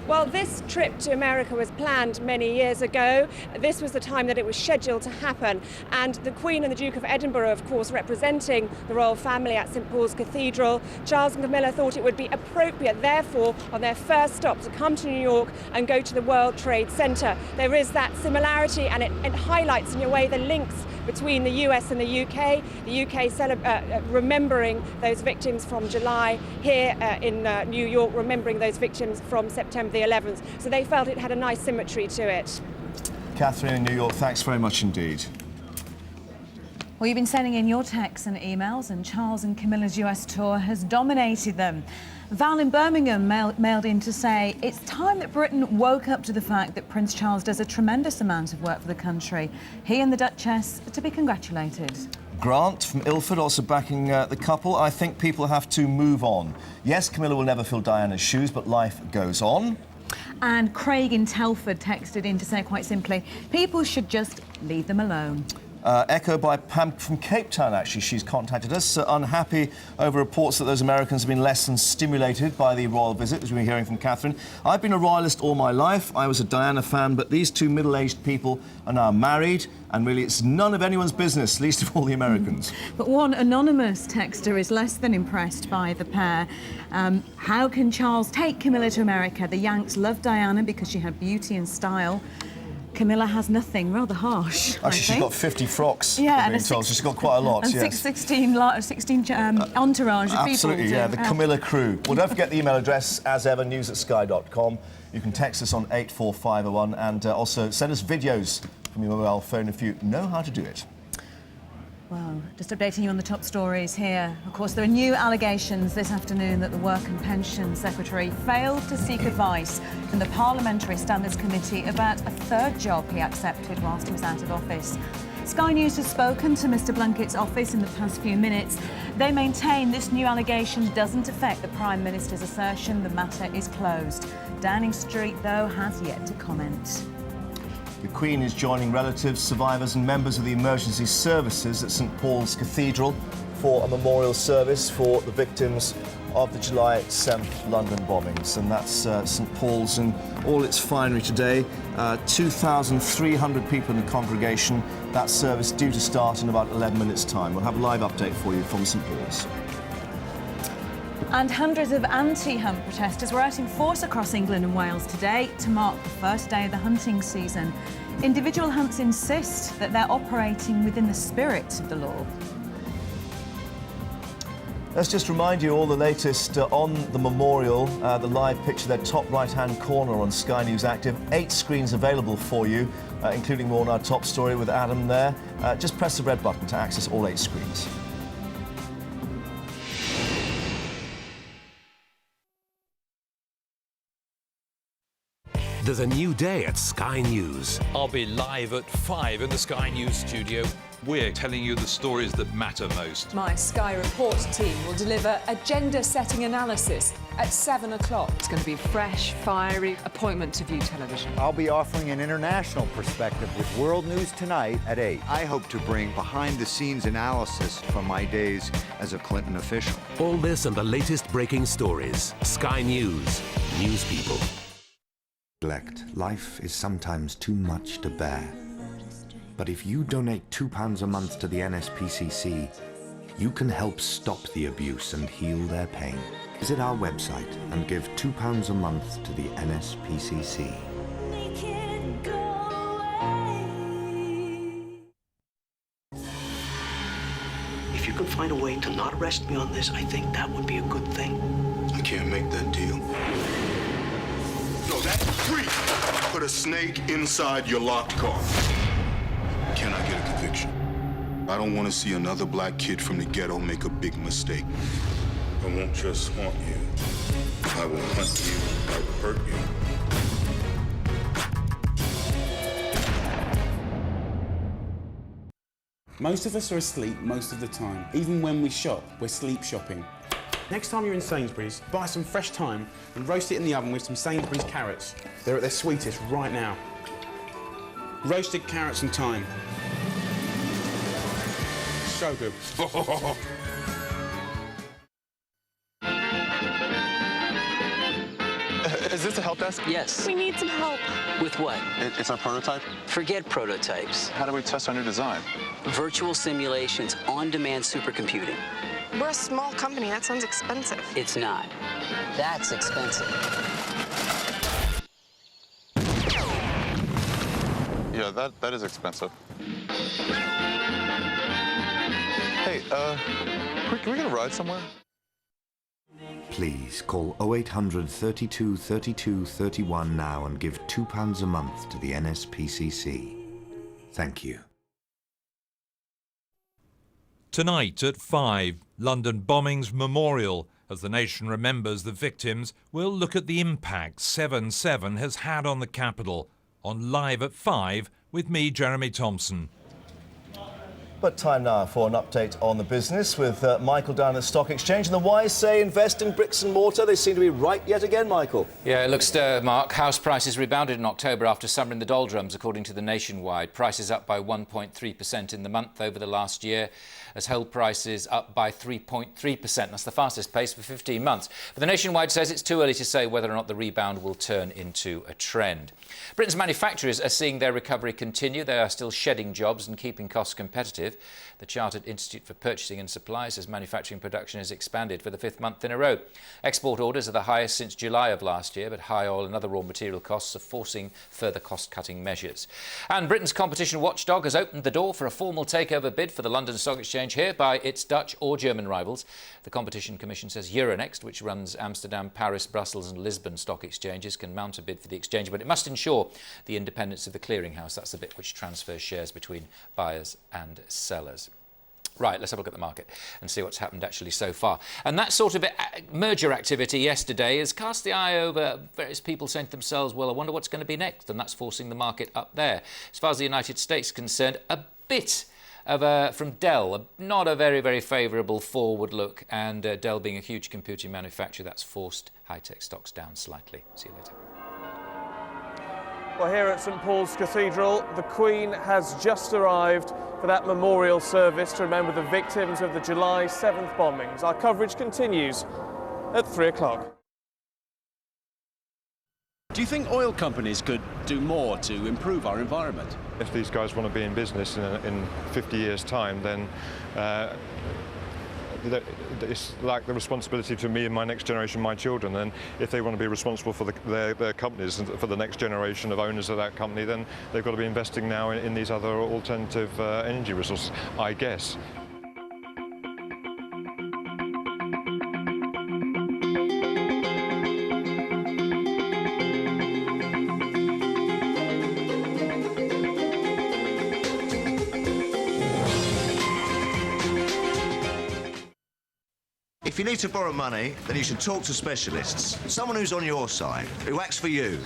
Well, this trip to America was planned many years ago. This was the time that it was scheduled to happen. And the Queen and the Duke of Edinburgh, of course, representing the royal family at St. Paul's Cathedral. Charles and Camilla thought it would be appropriate, therefore, on their first stop to come to New York and go to the World Trade Center. There is that similarity, and it highlights, in a way, the links between the US and the UK. The UK remembering those victims from July, here in New York remembering those victims from September the 11th. So they felt it had a nice symmetry to it. Catherine in New York, thanks very much indeed. Well, you've been sending in your texts and emails, and Charles and Camilla's US tour has dominated them. Val in Birmingham mailed in to say it's time that Britain woke up to the fact that Prince Charles does a tremendous amount of work for the country. He and the Duchess are to be congratulated. Grant from Ilford also backing the couple. I think people have to move on. Yes, Camilla will never fill Diana's shoes, but life goes on. And Craig in Telford texted in to say quite simply, people should just leave them alone. Echo by Pam from Cape Town, actually. She's contacted us, unhappy over reports that those Americans have been less than stimulated by the royal visit, as we were hearing from Catherine. I've been a royalist all my life. I was a Diana fan, but these two middle-aged people are now married, and really it's none of anyone's business, least of all the Americans. But one anonymous texter is less than impressed by the pair. How can Charles take Camilla to America? The Yanks love Diana because she had beauty and style. Camilla has nothing. Rather harsh. Actually, she's got 50 frocks. Yeah, and so she's got quite a lot. And yes. 16 entourage of Absolutely, people. yeah, the Camilla crew. Well, don't forget the email address, as ever, news@sky.com. You can text us on 84501 and also send us videos from your mobile phone if you know how to do it. Well, just updating you on the top stories here. Of course, there are new allegations this afternoon that the Work and Pension Secretary failed to seek advice from the Parliamentary Standards Committee about a third job he accepted whilst he was out of office. Sky News has spoken to Mr Blunkett's office in the past few minutes. They maintain this new allegation doesn't affect the Prime Minister's assertion the matter is closed. Downing Street, though, has yet to comment. The Queen is joining relatives, survivors and members of the emergency services at St Paul's Cathedral for a memorial service for the victims of the July 7th London bombings. And that's St Paul's in all its finery today. 2,300 people in the congregation. That service due to start in about 11 minutes' time. We'll have a live update for you from St Paul's. And hundreds of anti-hunt protesters were out in force across England and Wales today to mark the first day of the hunting season. Individual hunts insist that they're operating within the spirit of the law. Let's just remind you all the latest on the memorial. The live picture there, top right-hand corner on Sky News Active. 8 screens available for you, including more on our top story with Adam there. Just press the red button to access all 8 screens. There's a new day at Sky News. I'll be live at 5 in the Sky News studio. We're telling you the stories that matter most. My Sky Report team will deliver a gender-setting analysis at 7 o'clock. It's going to be fresh, fiery appointment to View Television. I'll be offering an international perspective with World News Tonight at 8. I hope to bring behind-the-scenes analysis from my days as a Clinton official. All this and the latest breaking stories. Sky News. News people. Life is sometimes too much to bear. But if you donate £2 a month to the NSPCC, you can help stop the abuse and heal their pain. Visit our website and give £2 a month to the NSPCC. If you could find a way to not arrest me on this, I think that would be a good thing. I can't make that deal. No, that's free. Put a snake inside your locked car. Can I get a conviction? I don't want to see another black kid from the ghetto make a big mistake. I won't just haunt you. I will hunt you. I will hurt you. Most of us are asleep most of the time. Even when we shop, we're sleep shopping. Next time you're in Sainsbury's, buy some fresh thyme and roast it in the oven with some Sainsbury's carrots. They're at their sweetest right now. Roasted carrots and thyme. So good. Is this a help desk? Yes. We need some help. With what? It's our prototype? Forget prototypes. How do we test our new design? Virtual simulations, on-demand supercomputing. We're a small company. That sounds expensive. It's not. That's expensive. Yeah, that is expensive. Hey, can we get a ride somewhere? Please call 0800 32 32 31 now and give £2 a month to the NSPCC. Thank you. Tonight at 5, London bombings memorial. As the nation remembers the victims, we'll look at the impact 7/7 has had on the capital. On Live at 5 with me, Jeremy Thompson. But time now for an update on the business with Michael down at the Stock Exchange. And the wise say invest in bricks and mortar. They seem to be right yet again, Michael. Yeah, it looks, Mark. House prices rebounded in October after summer in the doldrums, according to the Nationwide. Prices up by 1.3% in the month over the last year, as held prices up by 3.3%. That's the fastest pace for 15 months. But the Nationwide says it's too early to say whether or not the rebound will turn into a trend. Britain's manufacturers are seeing their recovery continue. They are still shedding jobs and keeping costs competitive. positive. The Chartered Institute for Purchasing and Supply says manufacturing production has expanded for the 5th month in a row. Export orders are the highest since July of last year, but high oil and other raw material costs are forcing further cost-cutting measures. And Britain's competition watchdog has opened the door for a formal takeover bid for the London Stock Exchange here by its Dutch or German rivals. The Competition Commission says Euronext, which runs Amsterdam, Paris, Brussels and Lisbon stock exchanges, can mount a bid for the exchange, but it must ensure the independence of the clearinghouse. That's the bit which transfers shares between buyers and sellers. Right, let's have a look at the market and see what's happened actually so far. And that sort of merger activity yesterday has cast the eye over various people saying to themselves, well, I wonder what's going to be next, and that's forcing the market up there. As far as the United States is concerned, a bit of from Dell, not a very, very favourable forward look, and Dell being a huge computing manufacturer, that's forced high-tech stocks down slightly. See you later. Well, here at St Paul's Cathedral, the Queen has just arrived for that memorial service to remember the victims of the July 7th bombings. Our coverage continues at 3 o'clock. Do you think oil companies could do more to improve our environment? If these guys want to be in business in 50 years' time, then it's like the responsibility to me and my next generation, my children. And if they want to be responsible for their companies and for the next generation of owners of that company, then they've got to be investing now in these other alternative energy resources, I guess. If you need to borrow money, then you should talk to specialists. Someone who's on your side, who acts for you.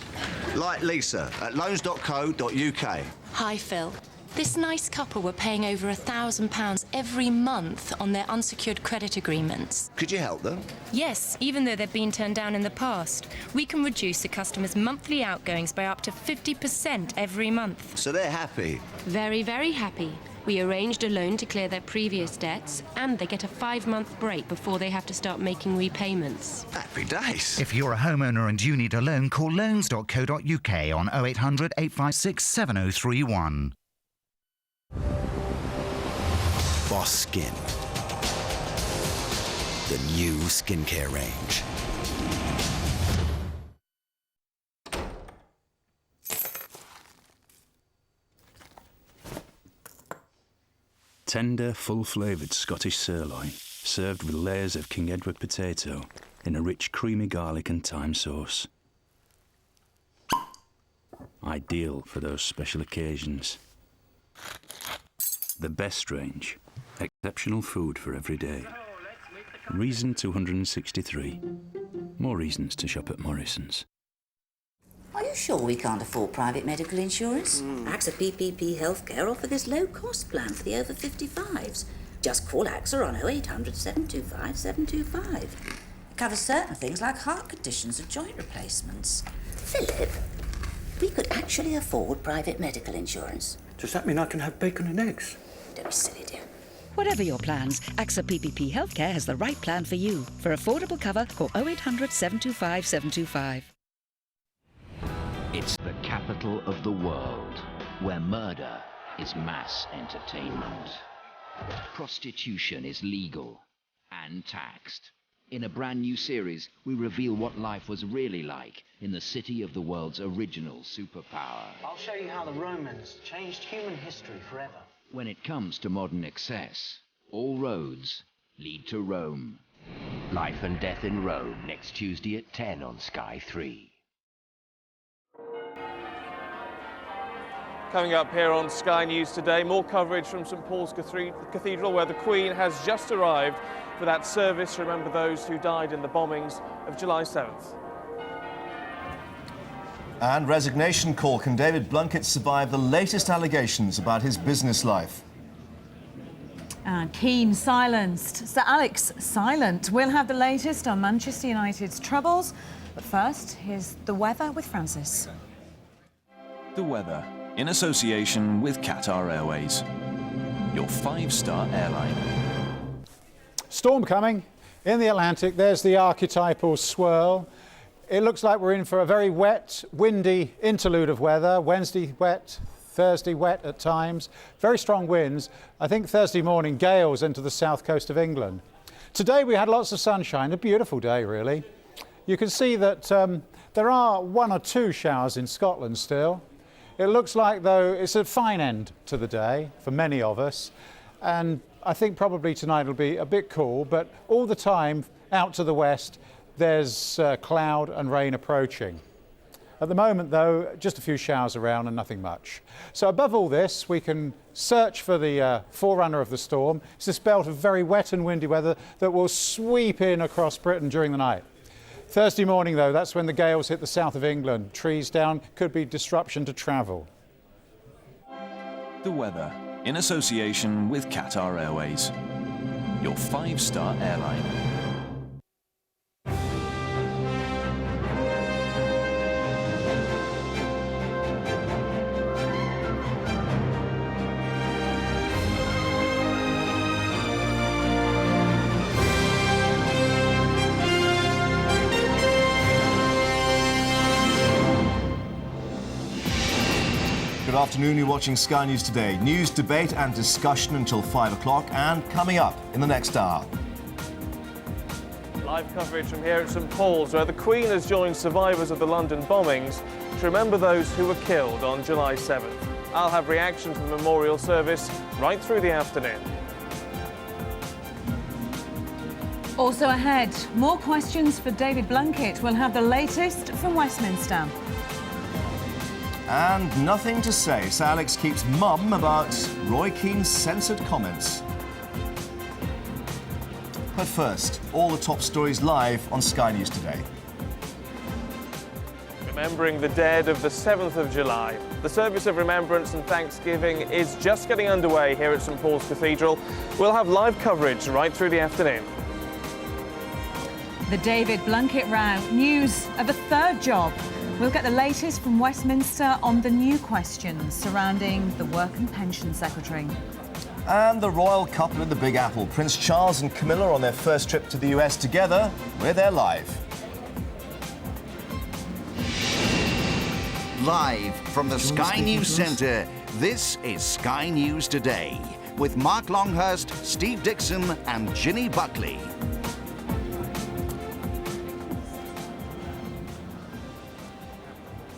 Like Lisa at loans.co.uk. Hi, Phil. This nice couple were paying over £1,000 every month on their unsecured credit agreements. Could you help them? Yes, even though they've been turned down in the past. We can reduce the customer's monthly outgoings by up to 50% every month. So they're happy? Very, very happy. We arranged a loan to clear their previous debts, and they get a 5-month break before they have to start making repayments. Happy days. If you're a homeowner and you need a loan, call loans.co.uk on 0800 856 7031. Boss Skin. The new skincare range. Tender, full-flavoured Scottish sirloin, served with layers of King Edward potato in a rich, creamy garlic and thyme sauce. Ideal for those special occasions. The best range. Exceptional food for every day. Reason 263. More reasons to shop at Morrison's. Are you sure we can't afford private medical insurance? AXA PPP Healthcare offer this low-cost plan for the over 55s. Just call AXA on 0800 725 725. It covers certain things like heart conditions and joint replacements. Philip, we could actually afford private medical insurance. Does that mean I can have bacon and eggs? Don't be silly, dear. Whatever your plans, AXA PPP Healthcare has the right plan for you. For affordable cover, call 0800 725 725. It's the capital of the world, where murder is mass entertainment. Prostitution is legal and taxed. In a brand new series, we reveal what life was really like in the city of the world's original superpower. I'll show you how the Romans changed human history forever. When it comes to modern excess, all roads lead to Rome. Life and Death in Rome, next Tuesday at 10 on Sky 3. Coming up here on Sky News today, more coverage from St Paul's Cathedral, where the Queen has just arrived for that service to remember those who died in the bombings of July 7th. And resignation call. Can David Blunkett survive the latest allegations about his business life? And Keane silenced. Sir Alex silent. We'll have the latest on Manchester United's troubles. But first, here's the weather with Francis. The weather, in association with Qatar Airways, your 5-star airline. Storm coming in the Atlantic. There's the archetypal swirl. It looks like we're in for a very wet, windy interlude of weather. Wednesday wet, Thursday, wet at times, very strong winds. I think Thursday morning, gales into the south coast of England. Today we had lots of sunshine, a beautiful day really. You can see that there are 1 or 2 showers in Scotland still. It looks like, though, it's a fine end to the day for many of us. And I think probably tonight it'll be a bit cool, but all the time out to the west, there's cloud and rain approaching. At the moment, though, just a few showers around and nothing much. So above all this, we can search for the forerunner of the storm. It's this belt of very wet and windy weather that will sweep in across Britain during the night. Thursday morning, though, that's when the gales hit the south of England. Trees down, could be disruption to travel. The weather, in association with Qatar Airways, your 5-star airline. Good afternoon, you're watching Sky News Today. News, debate and discussion until 5 o'clock, and coming up in the next hour. Live coverage from here at St Paul's, where the Queen has joined survivors of the London bombings to remember those who were killed on July 7th. I'll have reaction to the memorial service right through the afternoon. Also ahead, more questions for David Blunkett. We'll have the latest from Westminster. And nothing to say. Sir Alex keeps mum about Roy Keane's censored comments. But first, all the top stories live on Sky News Today. Remembering the dead of the 7th of July. The service of remembrance and thanksgiving is just getting underway here at St Paul's Cathedral. We'll have live coverage right through the afternoon. The David Blunkett row, news of a third job. We'll get the latest from Westminster on the new questions surrounding the Work and Pension Secretary. And the royal couple in the Big Apple, Prince Charles and Camilla, on their first trip to the US together. We're there live. Live from the Sky News Centre, this is Sky News Today, with Mark Longhurst, Steve Dixon and Ginny Buckley.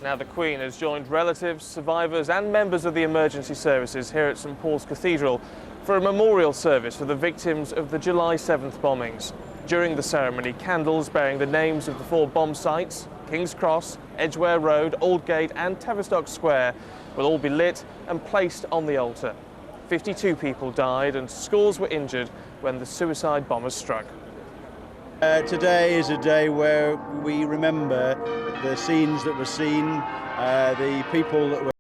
Now the Queen has joined relatives, survivors and members of the emergency services here at St Paul's Cathedral for a memorial service for the victims of the July 7th bombings. During the ceremony, candles bearing the names of the 4 bomb sites, King's Cross, Edgware Road, Aldgate and Tavistock Square, will all be lit and placed on the altar. 52 people died and scores were injured when the suicide bombers struck. Today is a day where we remember the scenes that were seen, the people that were